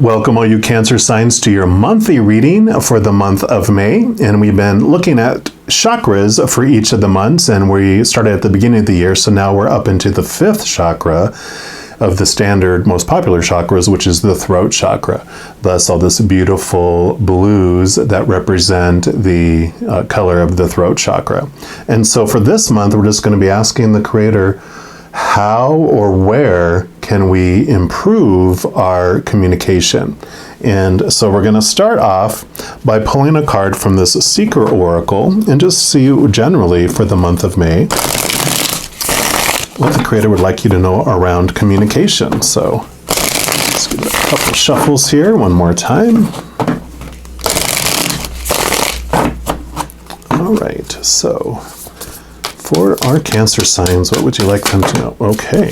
Welcome all you Cancer signs to your monthly reading for the month of May. And we've been looking at chakras for each of the months, and we started at the beginning of the year, so now we're up into the fifth chakra of the standard most popular chakras, which is the throat chakra. Thus all this beautiful blues that represent the color of the throat chakra. And so for this month, we're just going to be asking the Creator, how or where can we improve our communication? And so we're going to start off by pulling a card from this Seeker Oracle and just see generally for the month of May what the Creator would like you to know around communication. So let's give it a couple shuffles here one more time. All right, so for our Cancer signs, what would you like them to know? Okay.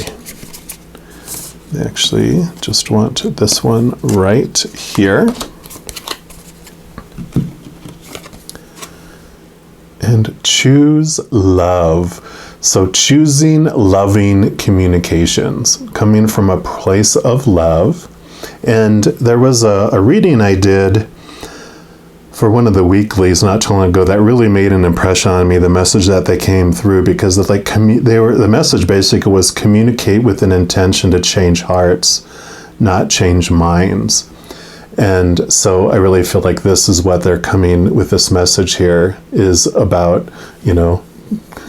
They actually just want this one right here. And choose love. So choosing loving communications, coming from a place of love. And there was a reading I did for one of the weeklies not too long ago that really made an impression on me, the message that they came through, because of the message basically was communicate with an intention to change hearts, not change minds. And so I really feel like this is what they're coming with this message here is about,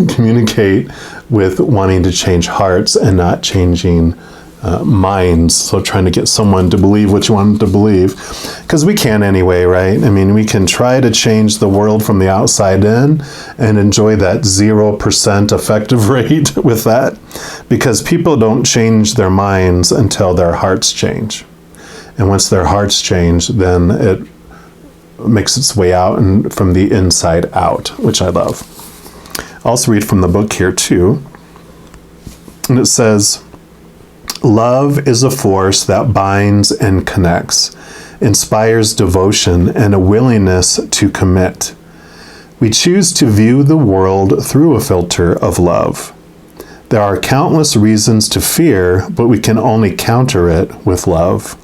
communicate with wanting to change hearts and not changing minds. So trying to get someone to believe what you want them to believe, because we can anyway, right? I mean, we can try to change the world from the outside in and enjoy that 0% effective rate with that, because people don't change their minds until their hearts change. And once their hearts change, then it makes its way out and from the inside out, which I love. I'll also read from the book here too. And it says, love is a force that binds and connects, inspires devotion and a willingness to commit. We choose to view the world through a filter of love. There are countless reasons to fear, but we can only counter it with love.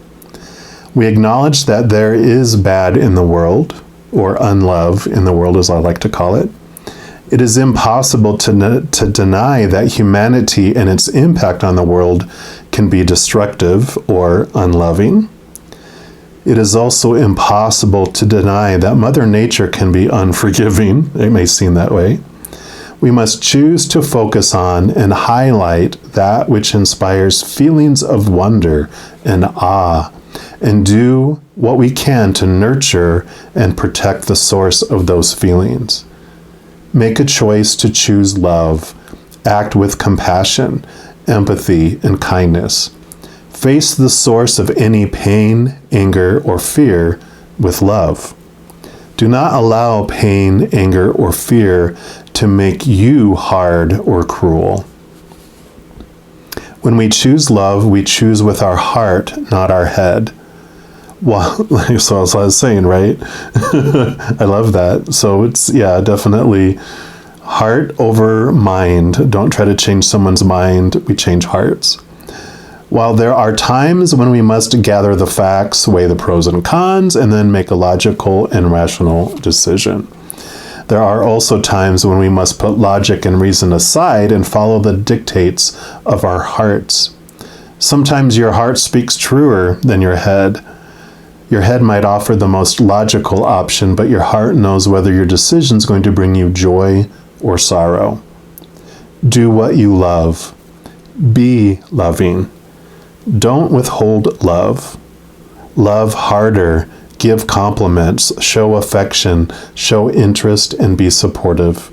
We acknowledge that there is bad in the world, or unlove in the world as I like to call it. It is impossible to deny that humanity and its impact on the world can be destructive or unloving. It is also impossible to deny that Mother Nature can be unforgiving. It may seem that way. We must choose to focus on and highlight that which inspires feelings of wonder and awe, and do what we can to nurture and protect the source of those feelings. Make a choice to choose love. Act with compassion, empathy, and kindness. Face the source of any pain, anger, or fear with love. Do not allow pain, anger, or fear to make you hard or cruel. When we choose love, we choose with our heart, not our head. Well, so as I was saying, right? I love that. So it's, definitely heart over mind. Don't try to change someone's mind. We change hearts. While there are times when we must gather the facts, weigh the pros and cons, and then make a logical and rational decision, there are also times when we must put logic and reason aside and follow the dictates of our hearts. Sometimes your heart speaks truer than your head. Your head might offer the most logical option, but your heart knows whether your decision is going to bring you joy or sorrow. Do what you love. Be loving. Don't withhold love. Love harder. Give compliments. Show affection. Show interest and be supportive.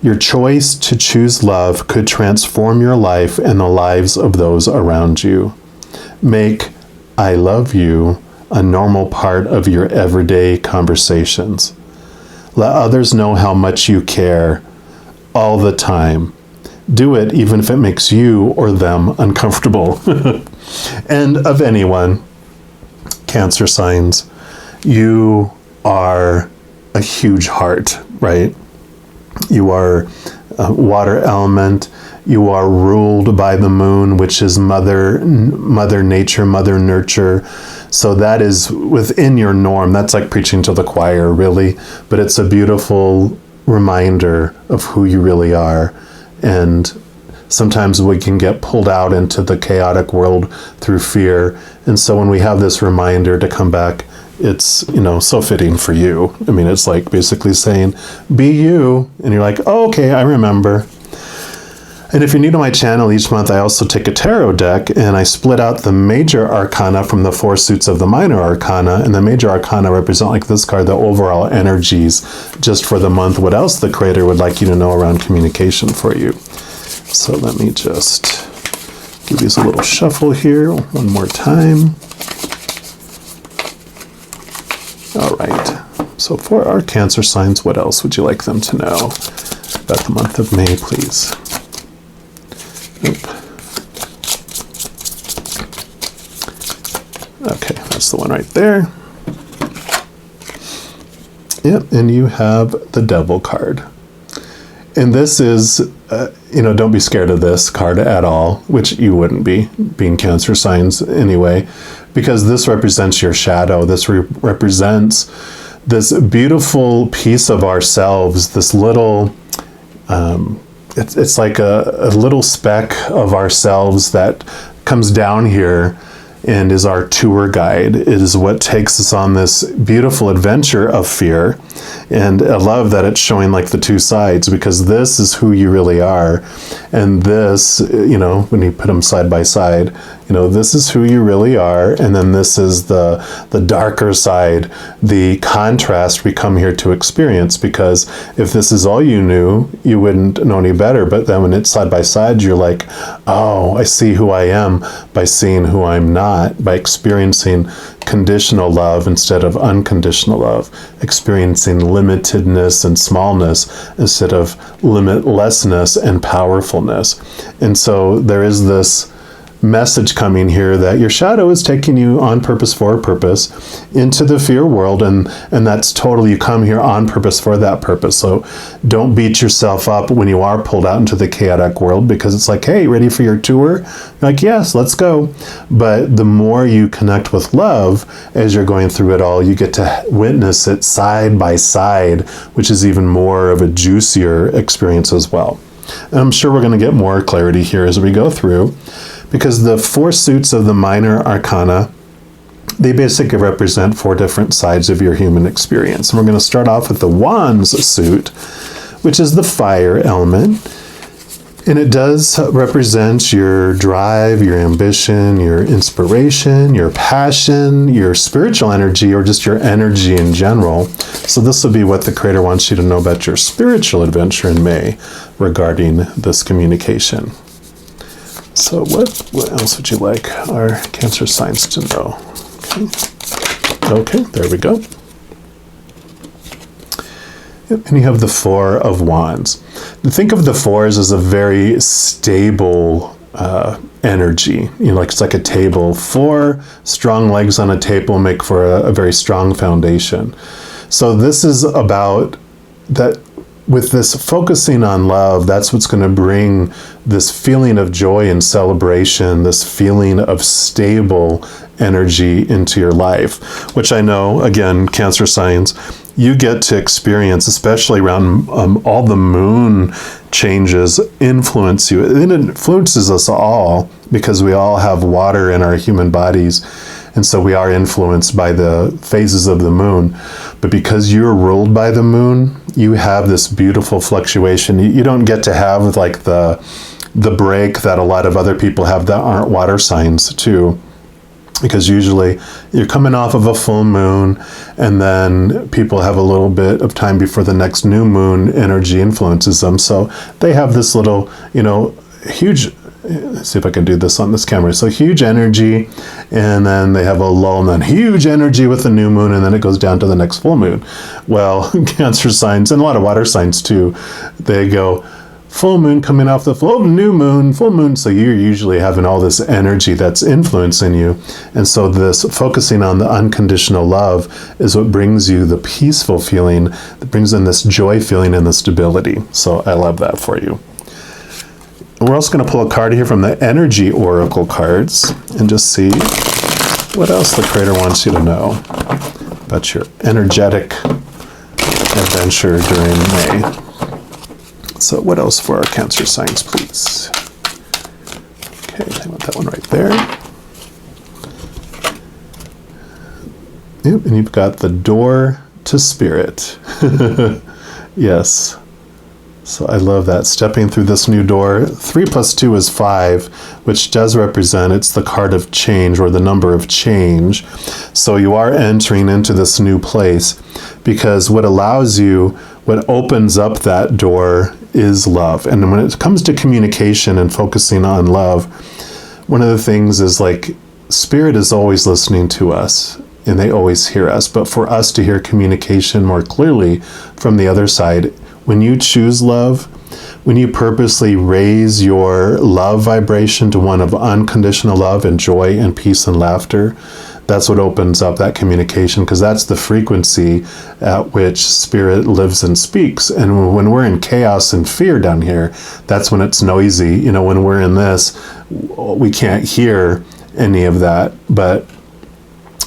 Your choice to choose love could transform your life and the lives of those around you. Make I love you a normal part of your everyday conversations. Let others know how much you care all the time. Do it even if it makes you or them uncomfortable. And of anyone, Cancer signs, you are a huge heart, right? You are a water element. You are ruled by the moon, which is mother nature, mother nurture. So that is within your norm. That's like preaching to the choir, really. But it's a beautiful reminder of who you really are. And sometimes we can get pulled out into the chaotic world through fear. And so when we have this reminder to come back, it's, so fitting for you. I mean, it's like basically saying, be you. And you're like, oh, okay, I remember. And if you're new to my channel, each month I also take a tarot deck and I split out the major arcana from the 4 suits of the minor arcana. And the major arcana represent, like this card, the overall energies just for the month. What else the creator would like you to know around communication for you. So let me just give these a little shuffle here one more time. All right. So for our Cancer signs, what else would you like them to know about the month of May, please? Nope. Okay, that's the one right there. Yep, and you have the Devil card. And this is, don't be scared of this card at all, which you wouldn't be, being Cancer signs anyway, because this represents your shadow. This represents this beautiful piece of ourselves, this little, it's like a little speck of ourselves that comes down here and is our tour guide. It is what takes us on this beautiful adventure of fear. And I love that it's showing like the 2 sides, because this is who you really are. And this, when you put them side by side, this is who you really are. And then this is the darker side, the contrast we come here to experience. Because if this is all you knew, you wouldn't know any better. But then when it's side by side, you're like, oh, I see who I am by seeing who I'm not, by experiencing conditional love instead of unconditional love, experiencing limitedness and smallness instead of limitlessness and powerfulness. And so there is this message coming here that your shadow is taking you on purpose for a purpose into the fear world, and that's totally, you come here on purpose for that purpose. So don't beat yourself up when you are pulled out into the chaotic world, because it's like, hey, ready for your tour? You're like, yes, let's go. But the more you connect with love as you're going through it all, you get to witness it side by side, which is even more of a juicier experience as well. And I'm sure we're going to get more clarity here as we go through, because the 4 suits of the minor arcana, they basically represent 4 different sides of your human experience. And we're going to start off with the Wands suit, which is the fire element. And it does represent your drive, your ambition, your inspiration, your passion, your spiritual energy, or just your energy in general. So this will be what the creator wants you to know about your spiritual adventure in May regarding this communication. So what else would you like our Cancer signs to know? Okay, there we go. Yep, and you have the 4 of Wands. Think of the 4s as a very stable energy. Like it's like a table. 4 strong legs on a table make for a very strong foundation. So this is about that. With this focusing on love, that's what's going to bring this feeling of joy and celebration, this feeling of stable energy into your life, which I know, again, Cancer signs, you get to experience, especially around all the moon changes influence you. It influences us all, because we all have water in our human bodies. And so we are influenced by the phases of the moon. But because you're ruled by the moon, you have this beautiful fluctuation. You don't get to have like the break that a lot of other people have that aren't water signs too. Because usually you're coming off of a full moon, and then people have a little bit of time before the next new moon energy influences them. So they have this little, huge, let's see if I can do this on this camera. So huge energy, and then they have a lull, and then huge energy with the new moon, and then it goes down to the next full moon. Well, Cancer signs, and a lot of water signs too, they go full moon coming off the full new moon, full moon. So you're usually having all this energy that's influencing you. And so this focusing on the unconditional love is what brings you the peaceful feeling, that brings in this joy feeling and the stability. So I love that for you. We're also going to pull a card here from the Energy Oracle cards and just see what else the Creator wants you to know about your energetic adventure during May. So what else for our Cancer signs, please? Okay, I want that one right there. Yep, and you've got the door to spirit. Yes. So I love that. Stepping through this new door. 3 + 2 is 5, which does represent, it's the card of change, or the number of change. So you are entering into this new place, because what allows you, what opens up that door is love. And when it comes to communication and focusing on love, one of the things is, like, Spirit is always listening to us, and they always hear us. But for us to hear communication more clearly from the other side, when you choose love, when you purposely raise your love vibration to one of unconditional love and joy and peace and laughter, that's what opens up that communication, because that's the frequency at which Spirit lives and speaks. And when we're in chaos and fear down here, that's when it's noisy. You know, when we're in this, we can't hear any of that. But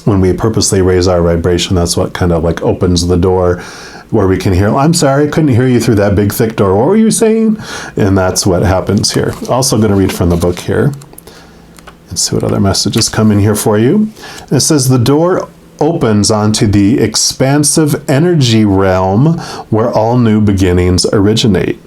when we purposely raise our vibration, that's what kind of like opens the door where we can hear, I'm sorry, I couldn't hear you through that big thick door. What were you saying? And that's what happens here. Also going to read from the book here and see what other messages come in here for you. And it says, the door opens onto the expansive energy realm where all new beginnings originate.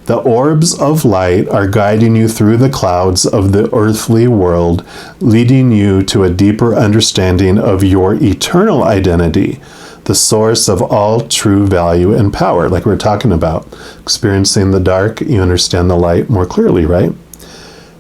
The orbs of light are guiding you through the clouds of the earthly world, leading you to a deeper understanding of your eternal identity, the source of all true value and power. Like we were talking about, experiencing the dark, you understand the light more clearly, right?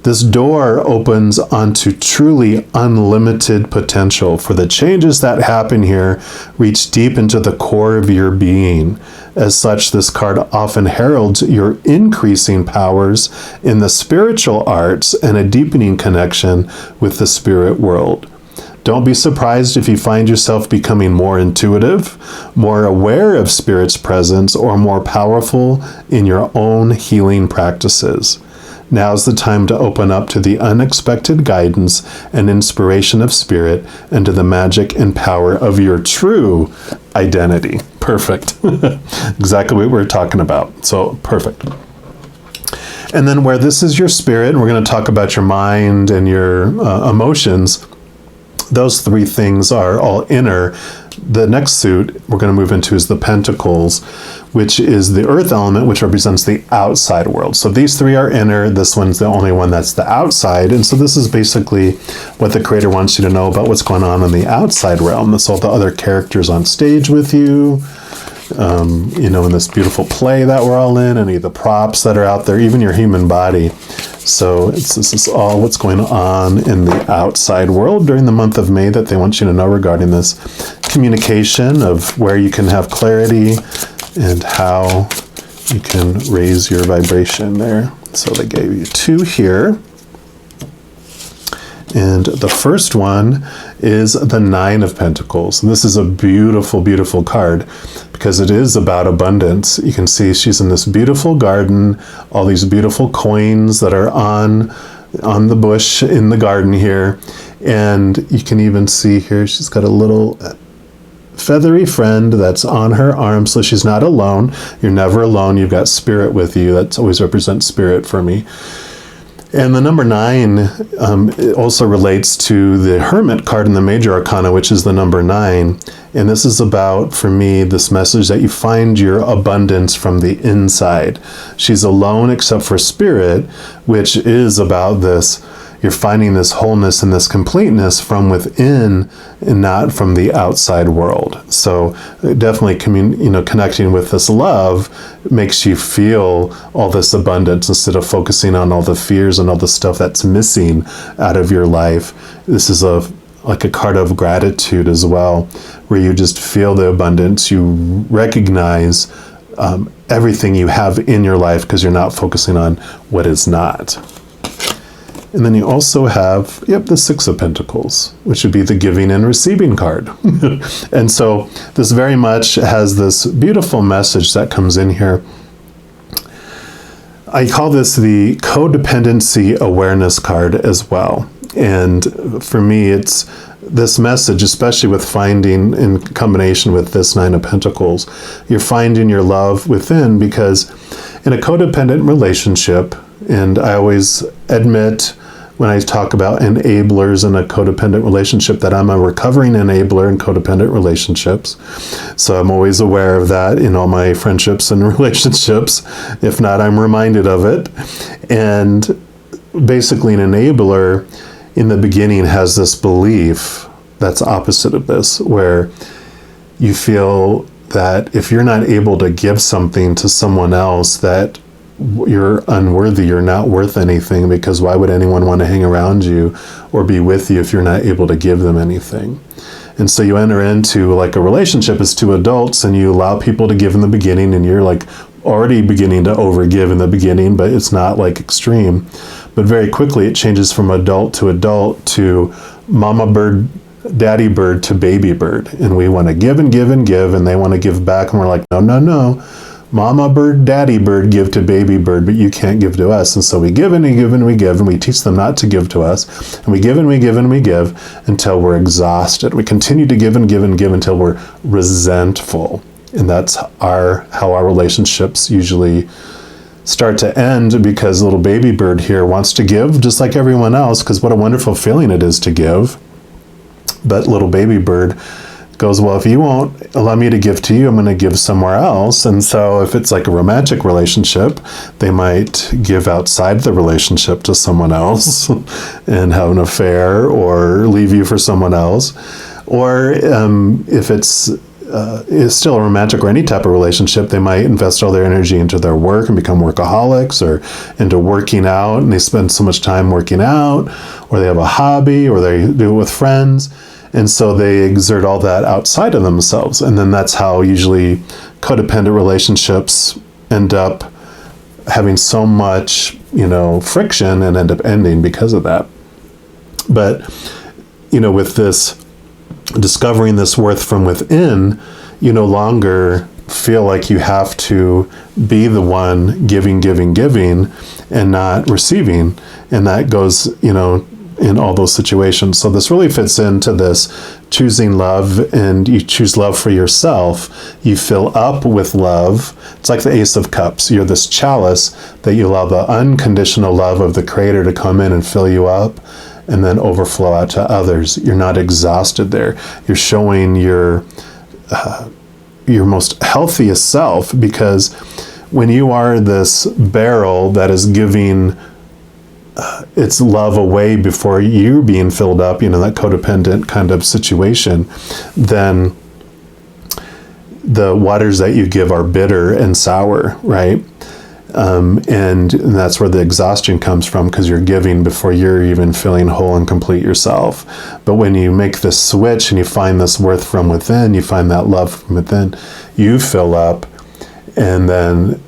This door opens onto truly unlimited potential, for the changes that happen here reach deep into the core of your being. As such, this card often heralds your increasing powers in the spiritual arts and a deepening connection with the spirit world. Don't be surprised if you find yourself becoming more intuitive, more aware of Spirit's presence, or more powerful in your own healing practices. Now's the time to open up to the unexpected guidance and inspiration of Spirit, and to the magic and power of your true identity. Perfect. Exactly what we're talking about. So, perfect. And then where this is your spirit, and we're going to talk about your mind and your emotions, those 3 things are all inner. The next suit we're going to move into is the Pentacles, which is the earth element, which represents the outside world. So these 3 are inner. This one's the only one that's the outside. And so this is basically what the Creator wants you to know about what's going on in the outside realm. So the other characters on stage with you, you know, in this beautiful play that we're all in, any of the props that are out there, even your human body. So this is all what's going on in the outside world during the month of May that they want you to know regarding this communication of where you can have clarity and how you can raise your vibration there. So they gave you 2 here. And the first one is the 9 of Pentacles. And this is a beautiful, beautiful card because it is about abundance. You can see she's in this beautiful garden, all these beautiful coins that are on the bush in the garden here. And you can even see here, she's got a little feathery friend that's on her arm, so she's not alone. You're never alone. You've got Spirit with you. That always represents Spirit for me. And the number 9 it also relates to the Hermit card in the Major Arcana, which is the number 9. And this is about, for me, this message that you find your abundance from the inside. She's alone except for Spirit, which is about this. You're finding this wholeness and this completeness from within and not from the outside world. So definitely connecting with this love makes you feel all this abundance instead of focusing on all the fears and all the stuff that's missing out of your life. This is like a card of gratitude as well, where you just feel the abundance. You recognize everything you have in your life because you're not focusing on what is not. And then you also have, the 6 of Pentacles, which would be the giving and receiving card. And so this very much has this beautiful message that comes in here. I call this the codependency awareness card as well. And for me, it's this message, especially with finding in combination with this Nine of Pentacles, you're finding your love within, because in a codependent relationship, and I always admit when I talk about enablers in a codependent relationship that I'm a recovering enabler in codependent relationships. So I'm always aware of that in all my friendships and relationships. If not, I'm reminded of it. And basically an enabler in the beginning has this belief that's opposite of this, where you feel that if you're not able to give something to someone else, that you're unworthy, you're not worth anything, because why would anyone want to hang around you or be with you if you're not able to give them anything? And so you enter into like a relationship as two adults, and you allow people to give in the beginning, and you're like already beginning to overgive in the beginning, but it's not like extreme. But very quickly it changes from adult to mama bird, daddy bird to baby bird. And we want to give and give and give, and they want to give back, and we're like, no. Mama bird, daddy bird, give to baby bird, but you can't give to us. And so we give and we give and we give, and we teach them not to give to us. And we give and we give and we give until we're exhausted. We continue to give and give and give until we're resentful. And that's how our relationships usually start to end, because little baby bird here wants to give just like everyone else, because what a wonderful feeling it is to give. But little baby bird goes, well, if you won't allow me to give to you, I'm going to give somewhere else. And so if it's like a romantic relationship, they might give outside the relationship to someone else and have an affair, or leave you for someone else. Or if it's still a romantic or any type of relationship, they might invest all their energy into their work and become workaholics, or into working out, and they spend so much time working out, or they have a hobby, or they do it with friends. And so they exert all that outside of themselves. And then that's how usually codependent relationships end up having so much, friction, and end up ending because of that. But, with this discovering this worth from within, you no longer feel like you have to be the one giving, and not receiving. And that goes, in all those situations. So this really fits into this choosing love, and you choose love for yourself. You fill up with love. It's like the Ace of Cups. You're this chalice that you allow the unconditional love of the Creator to come in and fill you up, and then overflow out to others. You're not exhausted there. You're showing your most healthiest self, because when you are this barrel that is giving its love away before you being filled up, that codependent kind of situation, then the waters that you give are bitter and sour, right? And that's where the exhaustion comes from, because you're giving before you're even feeling whole and complete yourself. But when you make this switch and you find this worth from within, you find that love from within, you fill up, and then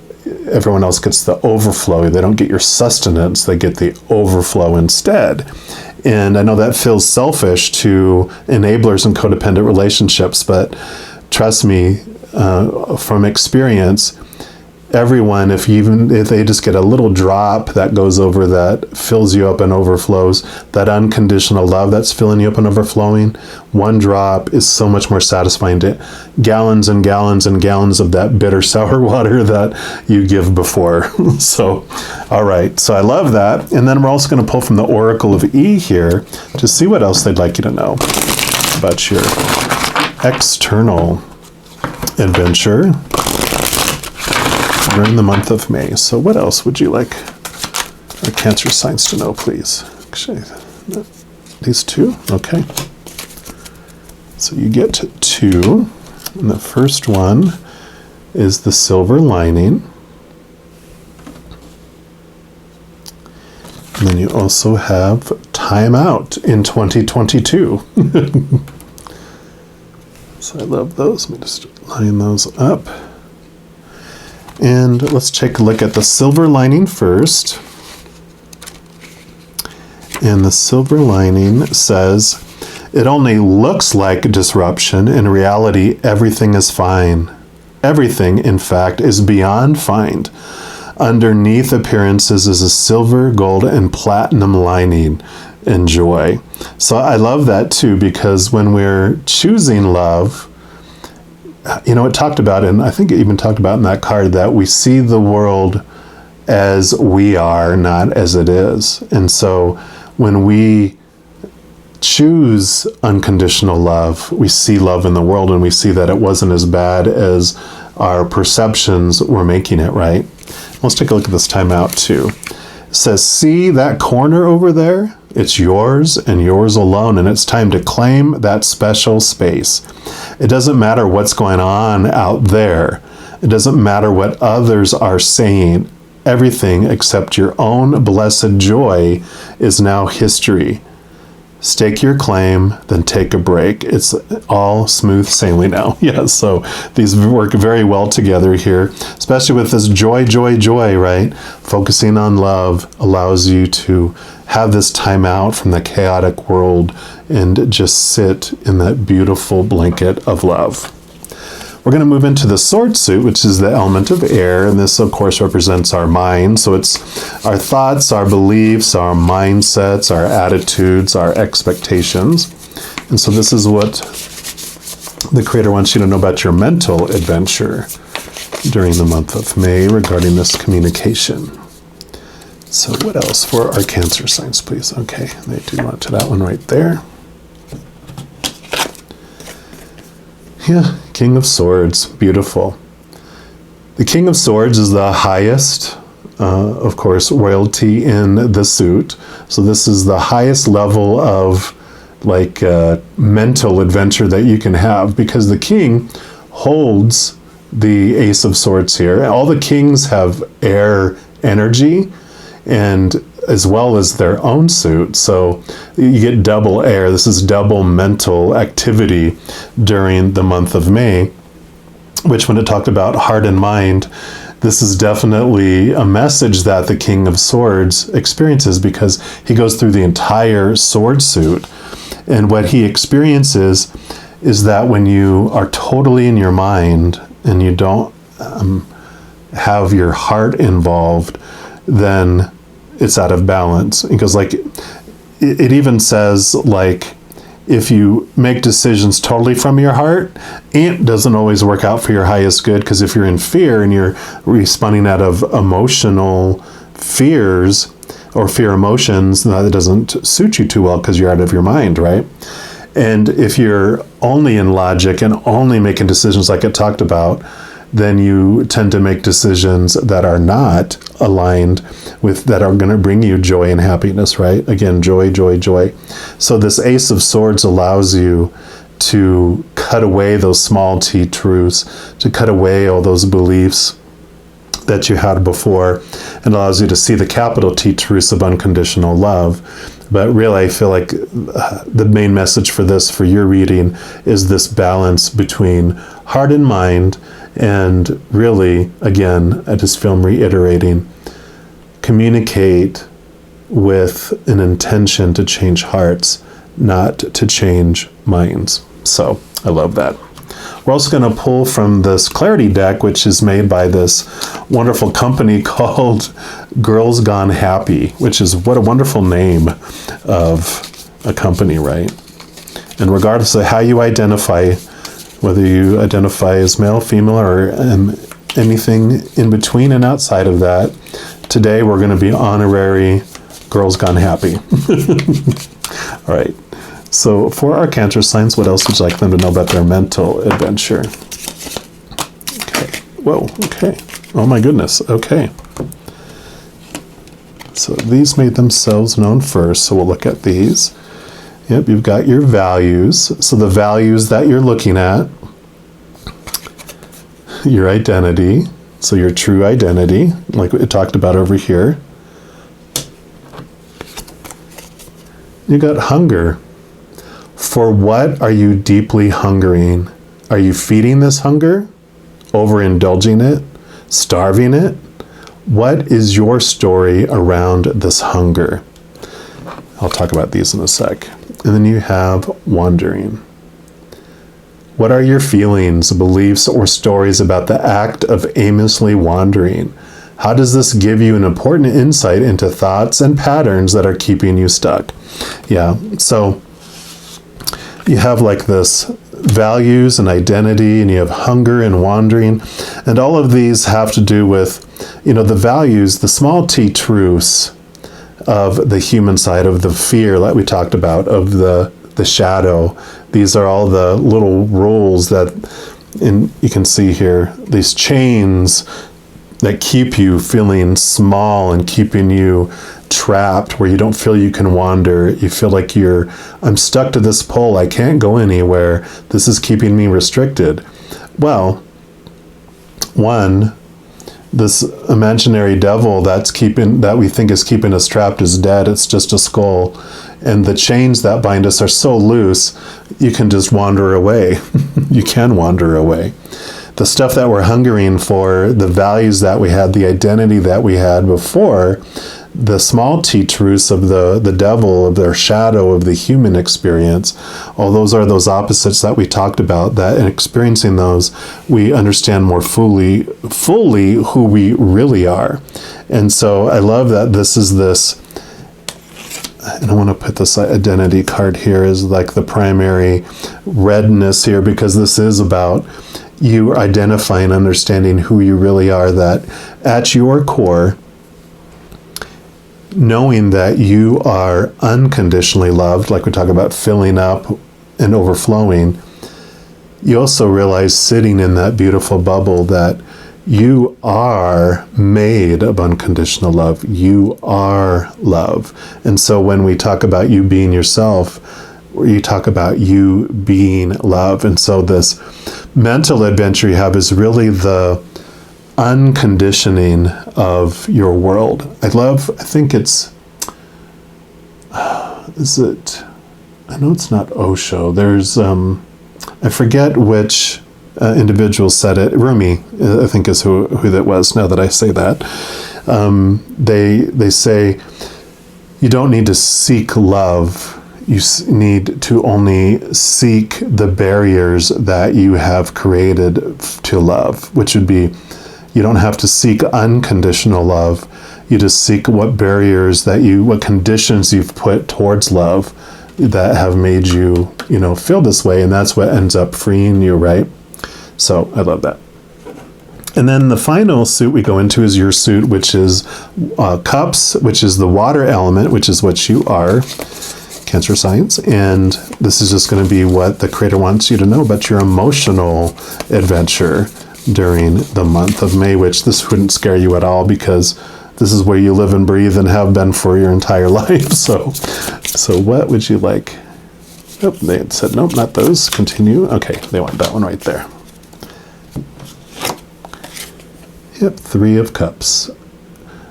everyone else gets the overflow. They don't get your sustenance, they get the overflow instead. And I know that feels selfish to enablers in codependent relationships, but trust me, from experience, everyone, if they just get a little drop that goes over, that fills you up and overflows, that unconditional love that's filling you up and overflowing, one drop is so much more satisfying to gallons and gallons and gallons of that bitter sour water that you give before. So, all right. So I love that. And then we're also going to pull from the Oracle of E here to see what else they'd like you to know about your external adventure during the month of May. So what else would you like our Cancer signs to know, please? Actually, these two? Okay. So you get two. And the first one is the silver lining. And then you also have time out in 2022. So I love those. Let me just line those up. And let's take a look at the silver lining first. And the silver lining says, it only looks like disruption. In reality, everything is fine. Everything, in fact, is beyond fine. Underneath appearances is a silver, gold, and platinum lining and joy. So I love that too, because when we're choosing love, it talked about, and I think it even talked about in that card, that we see the world as we are, not as it is. And so when we choose unconditional love, we see love in the world, and we see that it wasn't as bad as our perceptions were making it, right? Let's take a look at this timeout too. It says, see that corner over there? It's yours and yours alone, and it's time to claim that special space. It doesn't matter what's going on out there. It doesn't matter what others are saying. Everything except your own blessed joy is now history. Stake your claim, then take a break. It's all smooth sailing now. Yeah, so these work very well together here, especially with this joy, joy, joy, right? Focusing on love allows you to have this time out from the chaotic world and just sit in that beautiful blanket of love. We're going to move into the sword suit, which is the element of air, and this, of course, represents our mind. So it's our thoughts, our beliefs, our mindsets, our attitudes, our expectations. And so this is what the Creator wants you to know about your mental adventure during the month of May regarding this communication. So what else for our Cancer signs, please? Okay, they do want to that one right there. Yeah, King of Swords, beautiful. The King of Swords is the highest, of course, royalty in the suit. So this is the highest level of mental adventure that you can have, because the king holds the Ace of Swords here. All the kings have air energy, and as well as their own suit. So you get double air. This is double mental activity during the month of May, which when it talked about heart and mind, this is definitely a message that the King of Swords experiences, because he goes through the entire sword suit. And what he experiences is that when you are totally in your mind and you don't have your heart involved, then it's out of balance. Because it even says, if you make decisions totally from your heart, it doesn't always work out for your highest good, because if you're in fear and you're responding out of emotional fears or fear emotions, that doesn't suit you too well because you're out of your mind, right? And if you're only in logic and only making decisions like it talked about, then you tend to make decisions that are not aligned with, that are going to bring you joy and happiness, right? Again, joy, joy, joy. So this Ace of Swords allows you to cut away those small t truths, to cut away all those beliefs that you had before, and allows you to see the capital T truths of unconditional love. But really, I feel like the main message for this, for your reading, is this balance between heart and mind. And really, again, I just feel I'm reiterating, communicate with an intention to change hearts, not to change minds. So I love that. We're also going to pull from this Clarity deck, which is made by this wonderful company called Girls Gone Happy, which is, what a wonderful name of a company, right? And regardless of how you identify, whether you identify as male, female, or anything in between and outside of that, today we're going to be honorary Girls Gone Happy. All right. So for our Cancer signs, what else would you like them to know about their mental adventure? Okay. Whoa. Okay. Oh my goodness. Okay. So these made themselves known first. So we'll look at these. Yep, you've got your values. So the values that you're looking at, your identity, so your true identity, like we talked about over here. You got hunger. For what are you deeply hungering? Are you feeding this hunger? Overindulging it? Starving it? What is your story around this hunger? I'll talk about these in a sec. And then you have wandering. What are your feelings, beliefs, or stories about the act of aimlessly wandering? How does this give you an important insight into thoughts and patterns that are keeping you stuck? Yeah, so you have like this values and identity, and you have hunger and wandering, and all of these have to do with, the values, the small t truths of the human side, of the fear that we talked about, of the shadow. These are all the little rules that, you can see here, these chains that keep you feeling small and keeping you trapped, where you don't feel you can wander. You feel like I'm stuck to this pole. I can't go anywhere. This is keeping me restricted. Well, this imaginary devil that we think is keeping us trapped is dead. It's just a skull. And the chains that bind us are so loose, you can just wander away. You can wander away. The stuff that we're hungering for, the values that we had, the identity that we had before, the small t truths of the devil, of their shadow, of the human experience, all those are those opposites that we talked about, that in experiencing those, we understand more fully who we really are. And so I love that this is this, and I want to put this identity card here as like the primary redness here, because this is about you identifying, understanding who you really are, that at your core, knowing that you are unconditionally loved, like we talk about filling up and overflowing, you also realize, sitting in that beautiful bubble, that you are made of unconditional love. You are love. And so when we talk about you being yourself, you talk about you being love. And so this mental adventure you have is really the unconditioning of your world. I think it's, I know it's not Osho. There's, I forget which individual said it. Rumi, I think, is who that was, now that I say that. They say, you don't need to seek love. You need to only seek the barriers that you have created to love, which would be, you don't have to seek unconditional love. You just seek what barriers what conditions you've put towards love that have made you, feel this way. And that's what ends up freeing you, right? So I love that. And then the final suit we go into is your suit, which is cups, which is the water element, which is what you are, Cancer signs. And this is just going to be what the Creator wants you to know about your emotional adventure during the month of May, which this wouldn't scare you at all, because this is where you live and breathe and have been for your entire life. So what would you like? Oh, they had said, nope, not those. Continue. Okay, they want that one right there. Yep, 3 of Cups.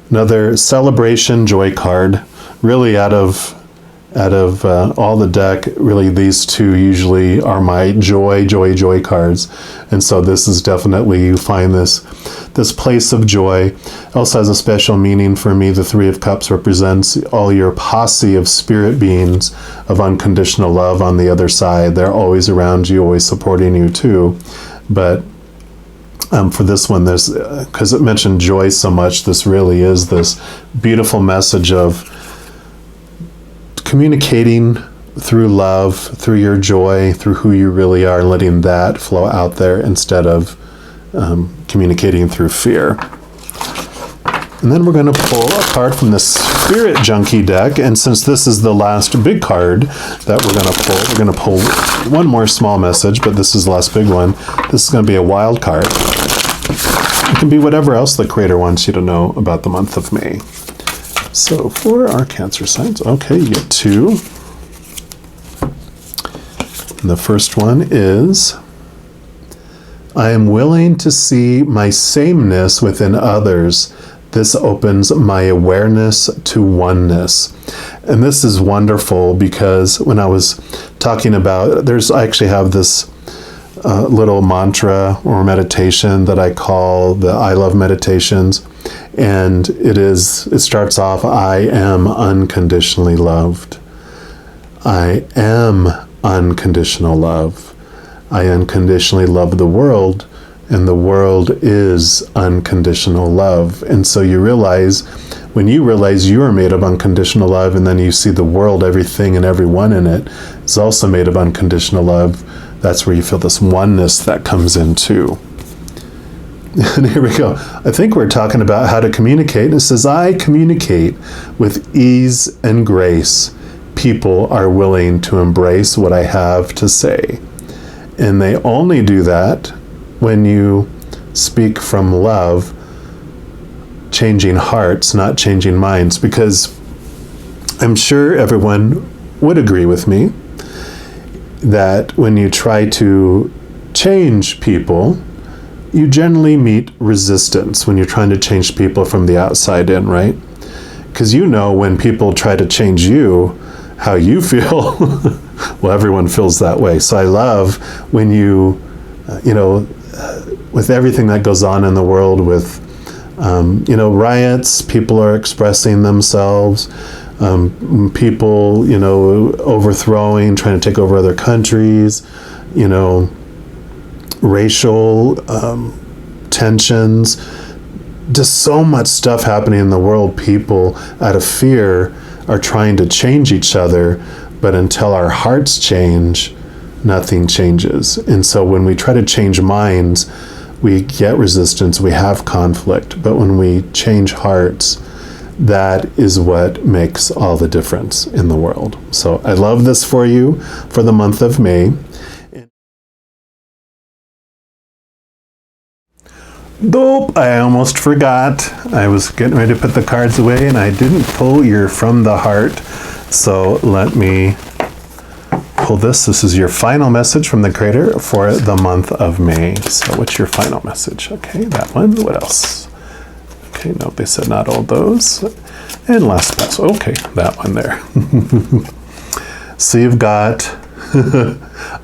Another celebration joy card. Really out of all the deck, really these 2 usually are my joy cards. And so this is definitely, you find this place of joy. It also has a special meaning for me. The 3 of Cups represents all your posse of spirit beings of unconditional love on the other side. They're always around you, always supporting you too. But for this one, there's, because it mentioned joy so much, this really is this beautiful message of communicating through love, through your joy, through who you really are, and letting that flow out there instead of communicating through fear. And then we're going to pull a card from the Spirit Junkie deck. And since this is the last big card that we're going to pull one more small message, but this is the last big one. This is going to be a wild card. It can be whatever else the Creator wants you to know about the month of May. So for our Cancer signs, okay, you get 2. And the first one is, I am willing to see my sameness within others. This opens my awareness to oneness. And this is wonderful, because when I was talking about, I actually have this little mantra or meditation that I call the I Love Meditations. And it starts off, I am unconditionally loved. I am unconditional love. I unconditionally love the world And the world is unconditional love. And so you realize, when you realize you are made of unconditional love, and then you see the world, everything and everyone in it is also made of unconditional love, that's where you feel this oneness that comes in too. And here we go. I think we're talking about how to communicate. It says, I communicate with ease and grace. People are willing to embrace what I have to say. And they only do that when you speak from love, changing hearts, not changing minds. Because I'm sure everyone would agree with me that when you try to change people, you generally meet resistance when you're trying to change people from the outside in, right? Because you know when people try to change you, how you feel. Well, everyone feels that way. So I love when you, with everything that goes on in the world with, riots, people are expressing themselves, people, overthrowing, trying to take over other countries, racial tensions, just so much stuff happening in the world. People out of fear are trying to change each other, but until our hearts change, nothing changes. And so when we try to change minds, we get resistance, we have conflict. But when we change hearts, that is what makes all the difference in the world. So I love this for you for the month of May. Dope, I almost forgot. I was getting ready to put the cards away and I didn't pull your From the Heart. So let me pull this. This is your final message from the Creator for the month of May. So what's your final message? Okay, that one. What else? Okay, no, they said not all those. And last pass. Okay, that one there. So you've got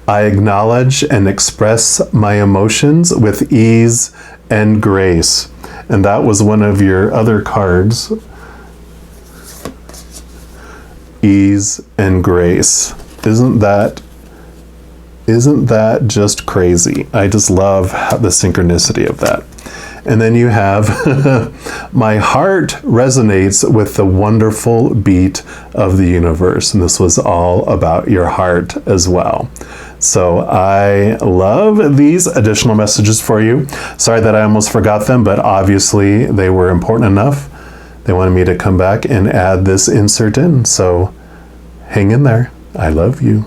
I acknowledge and express my emotions with ease and grace. And that was one of your other cards. Ease and grace. Isn't that just crazy? I just love the synchronicity of that. And then you have my heart resonates with the wonderful beat of the universe. And this was all about your heart as well. So I love these additional messages for you. Sorry that I almost forgot them, but obviously they were important enough. They wanted me to come back and add this insert in. So hang in there. I love you.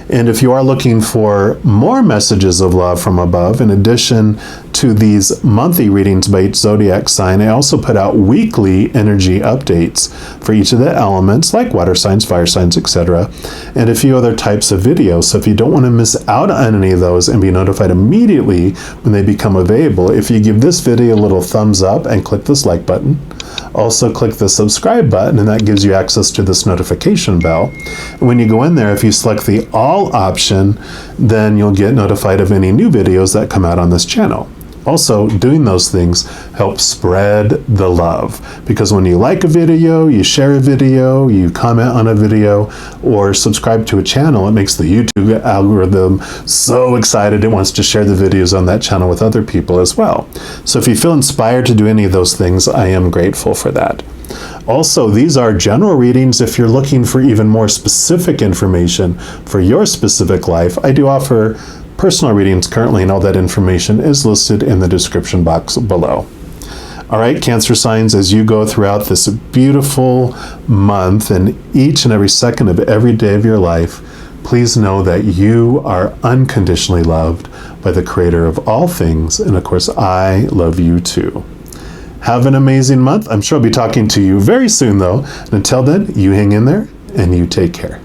And if you are looking for more messages of love from above, in addition to these monthly readings by each zodiac sign, I also put out weekly energy updates for each of the elements, like water signs, fire signs, etc., and a few other types of videos. So if you don't want to miss out on any of those and be notified immediately when they become available, if you give this video a little thumbs up and click this like button, also click the subscribe button, and that gives you access to this notification bell. And when you go in there, if you select the all option, then you'll get notified of any new videos that come out on this channel. Also, doing those things helps spread the love, because when you like a video, you share a video, you comment on a video, or subscribe to a channel, it makes the YouTube algorithm so excited it wants to share the videos on that channel with other people as well. So if you feel inspired to do any of those things, I am grateful for that. Also, these are general readings. If you're looking for even more specific information for your specific life, I do offer personal readings currently, and all that information is listed in the description box below. All right, Cancer signs, as you go throughout this beautiful month and each and every second of every day of your life, please know that you are unconditionally loved by the Creator of all things. And of course, I love you too. Have an amazing month. I'm sure I'll be talking to you very soon, though. And until then, you hang in there and you take care.